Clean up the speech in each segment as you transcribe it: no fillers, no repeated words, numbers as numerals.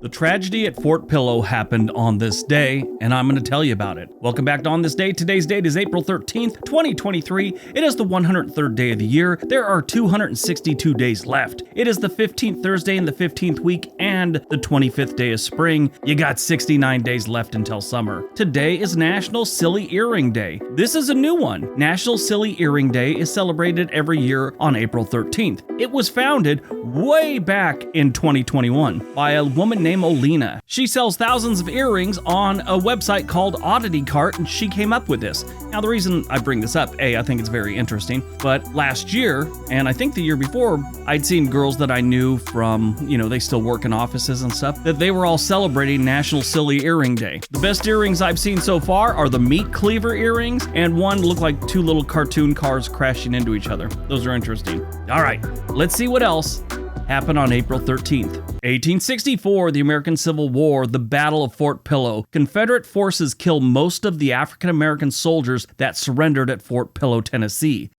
The tragedy at Fort Pillow happened on this day, and I'm going to tell you about it. Welcome back to On This Day. Today's date is April 13th, 2023. It is the 103rd day of the year. There are 262 days left. It is the 15th Thursday in the 15th week and the 25th day of spring. You got 69 days left until summer. Today is National Silly Earring Day. This is a new one. National Silly Earring Day is celebrated every year on April 13th. It was founded way back in 2021 by a woman named Olena. She sells thousands of earrings on a website called Oddity Cart, and she came up with this. Now, the reason I bring this up, I think it's very interesting, but last year, and I think the year before, I'd seen girls that I knew from, they still work in offices and stuff, that they were all celebrating National Silly Earring Day. The best earrings I've seen so far are the meat cleaver earrings, and one looked like two little cartoon cars crashing into each other. Those are interesting. All right, let's see what else happened on April 13th. 1864, the American Civil War, the Battle of Fort Pillow. Confederate forces kill most of the African American soldiers that surrendered at Fort Pillow, Tennessee.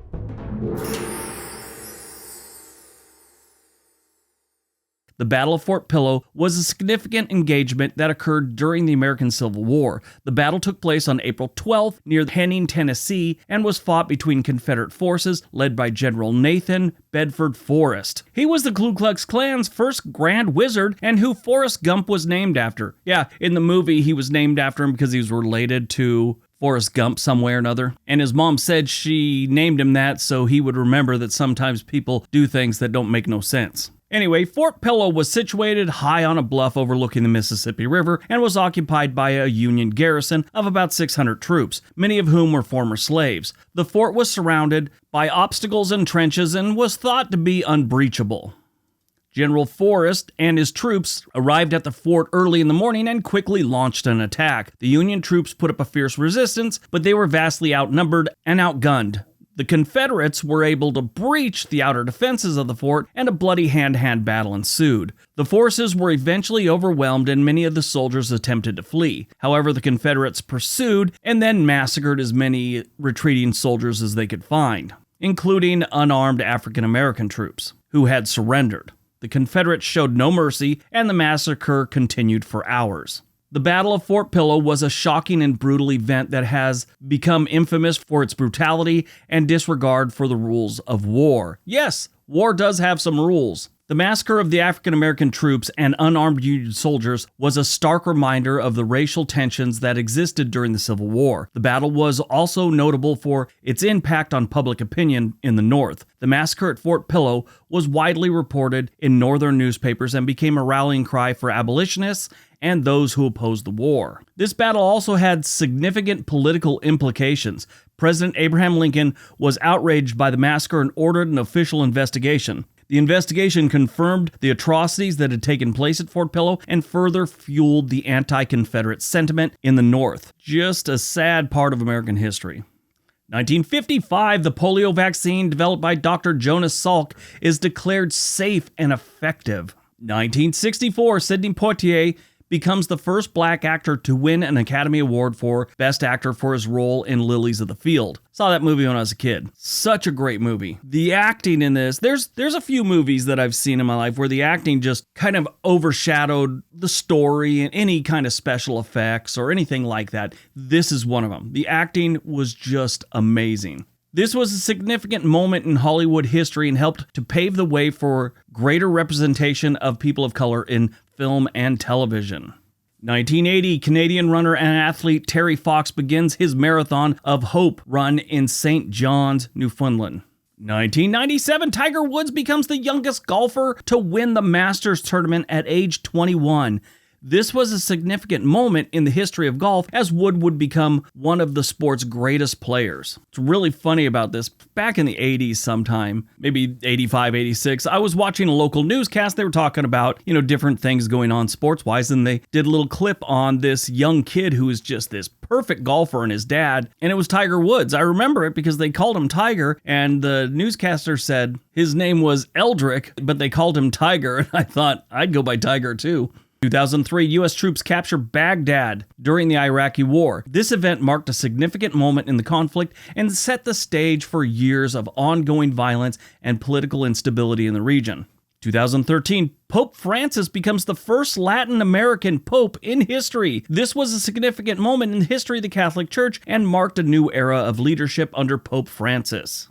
The Battle of Fort Pillow was a significant engagement that occurred during the American Civil War. The battle took place on April 12th near Henning, Tennessee, and was fought between Confederate forces led by General Nathan Bedford Forrest. He was the Ku Klux Klan's first Grand Wizard and who Forrest Gump was named after. Yeah, in the movie he was named after him because he was related to Forrest Gump some way or another. And his mom said she named him that so he would remember that sometimes people do things that don't make no sense. Anyway, Fort Pillow was situated high on a bluff overlooking the Mississippi River and was occupied by a Union garrison of about 600 troops, many of whom were former slaves. The fort was surrounded by obstacles and trenches and was thought to be unbreachable. General Forrest and his troops arrived at the fort early in the morning and quickly launched an attack. The Union troops put up a fierce resistance, but they were vastly outnumbered and outgunned. The Confederates were able to breach the outer defenses of the fort, and a bloody hand-to-hand battle ensued. The forces were eventually overwhelmed, and many of the soldiers attempted to flee. However, the Confederates pursued and then massacred as many retreating soldiers as they could find, including unarmed African American troops who had surrendered. The Confederates showed no mercy, and the massacre continued for hours. The Battle of Fort Pillow was a shocking and brutal event that has become infamous for its brutality and disregard for the rules of war. Yes, war does have some rules. The massacre of the African American troops and unarmed Union soldiers was a stark reminder of the racial tensions that existed during the Civil War. The battle was also notable for its impact on public opinion in the North. The massacre at Fort Pillow was widely reported in Northern newspapers and became a rallying cry for abolitionists and those who opposed the war. This battle also had significant political implications. President Abraham Lincoln was outraged by the massacre and ordered an official investigation. The investigation confirmed the atrocities that had taken place at Fort Pillow and further fueled the anti-Confederate sentiment in the North. Just a sad part of American history. 1955, the polio vaccine developed by Dr. Jonas Salk is declared safe and effective. 1964, Sidney Poitier becomes the first black actor to win an Academy Award for Best Actor for his role in Lilies of the Field. Saw that movie when I was a kid. Such a great movie. The acting in this, there's a few movies that I've seen in my life where the acting just kind of overshadowed the story and any kind of special effects or anything like that. This is one of them. The acting was just amazing. This was a significant moment in Hollywood history and helped to pave the way for greater representation of people of color in film and television. 1980, Canadian runner and athlete Terry Fox begins his Marathon of Hope run in St. John's, Newfoundland. 1997, Tiger Woods becomes the youngest golfer to win the Masters tournament at age 21. This was a significant moment in the history of golf as Wood would become one of the sport's greatest players. It's really funny about this. Back in the 80s sometime, maybe 85, 86, I was watching a local newscast. They were talking about, different things going on sports-wise, and they did a little clip on this young kid who is just this perfect golfer and his dad, and it was Tiger Woods. I remember it because they called him Tiger, and the newscaster said his name was Eldrick, but they called him Tiger, and I thought I'd go by Tiger too. 2003, U.S. troops capture Baghdad during the Iraqi War. This event marked a significant moment in the conflict and set the stage for years of ongoing violence and political instability in the region. 2013, Pope Francis becomes the first Latin American pope in history. This was a significant moment in the history of the Catholic Church and marked a new era of leadership under Pope Francis.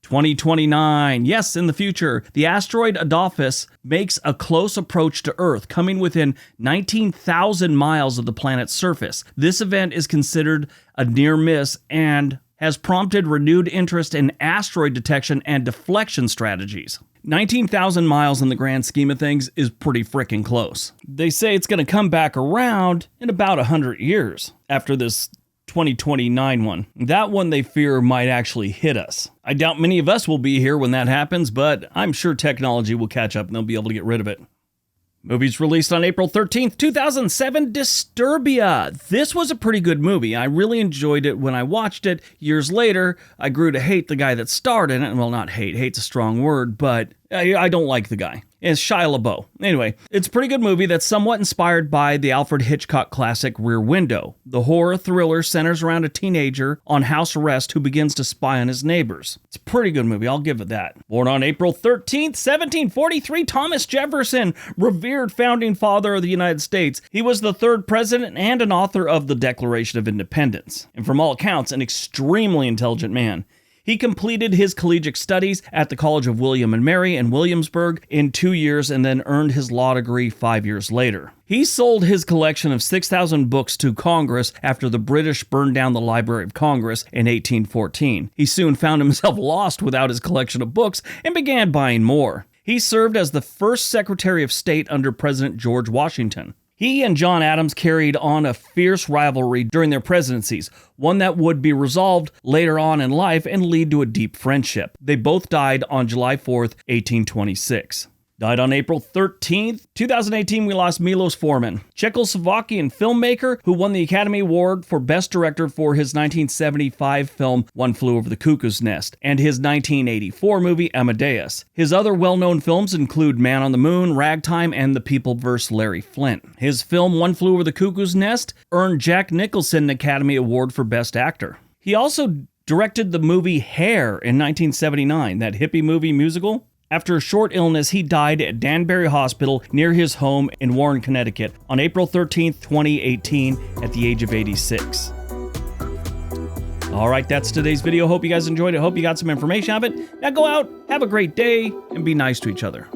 2029, yes, in the future, the asteroid Adolphus makes a close approach to Earth, coming within 19,000 miles of the planet's surface. This event is considered a near miss and has prompted renewed interest in asteroid detection and deflection strategies. 19,000 miles in the grand scheme of things is pretty freaking close. They say it's going to come back around in about 100 years after this 2029 one. That one they fear might actually hit us. I doubt many of us will be here when that happens, but I'm sure technology will catch up and they'll be able to get rid of it. Movies released on April 13th, 2007, Disturbia. This was a pretty good movie. I really enjoyed it when I watched it. Years later, I grew to hate the guy that starred in it. Well, not hate. Hate's a strong word, but I don't like the guy. It's Shia LaBeouf. Anyway, it's a pretty good movie that's somewhat inspired by the Alfred Hitchcock classic Rear Window. The horror thriller centers around a teenager on house arrest who begins to spy on his neighbors. It's a pretty good movie, I'll give it that. Born on April 13th, 1743, Thomas Jefferson, revered founding father of the United States. He was the third president and an author of the Declaration of Independence, and from all accounts, an extremely intelligent man. He completed his collegiate studies at the College of William and Mary in Williamsburg in 2 years and then earned his law degree 5 years later. He sold his collection of 6,000 books to Congress after the British burned down the Library of Congress in 1814. He soon found himself lost without his collection of books and began buying more. He served as the first Secretary of State under President George Washington. He and John Adams carried on a fierce rivalry during their presidencies, one that would be resolved later on in life and lead to a deep friendship. They both died on July 4th, 1826. Died on April 13th, 2018, we lost Milos Forman, Czechoslovakian filmmaker who won the Academy Award for Best Director for his 1975 film One Flew Over the Cuckoo's Nest and his 1984 movie Amadeus. His other well-known films include Man on the Moon, Ragtime, and The People vs. Larry Flint. His film One Flew Over the Cuckoo's Nest earned Jack Nicholson an Academy Award for Best Actor. He also directed the movie Hair in 1979, that hippie movie musical. After a short illness, he died at Danbury Hospital near his home in Warren, Connecticut on April 13th, 2018 at the age of 86. All right, that's today's video. Hope you guys enjoyed it. Hope you got some information out of it. Now go out, have a great day, and be nice to each other.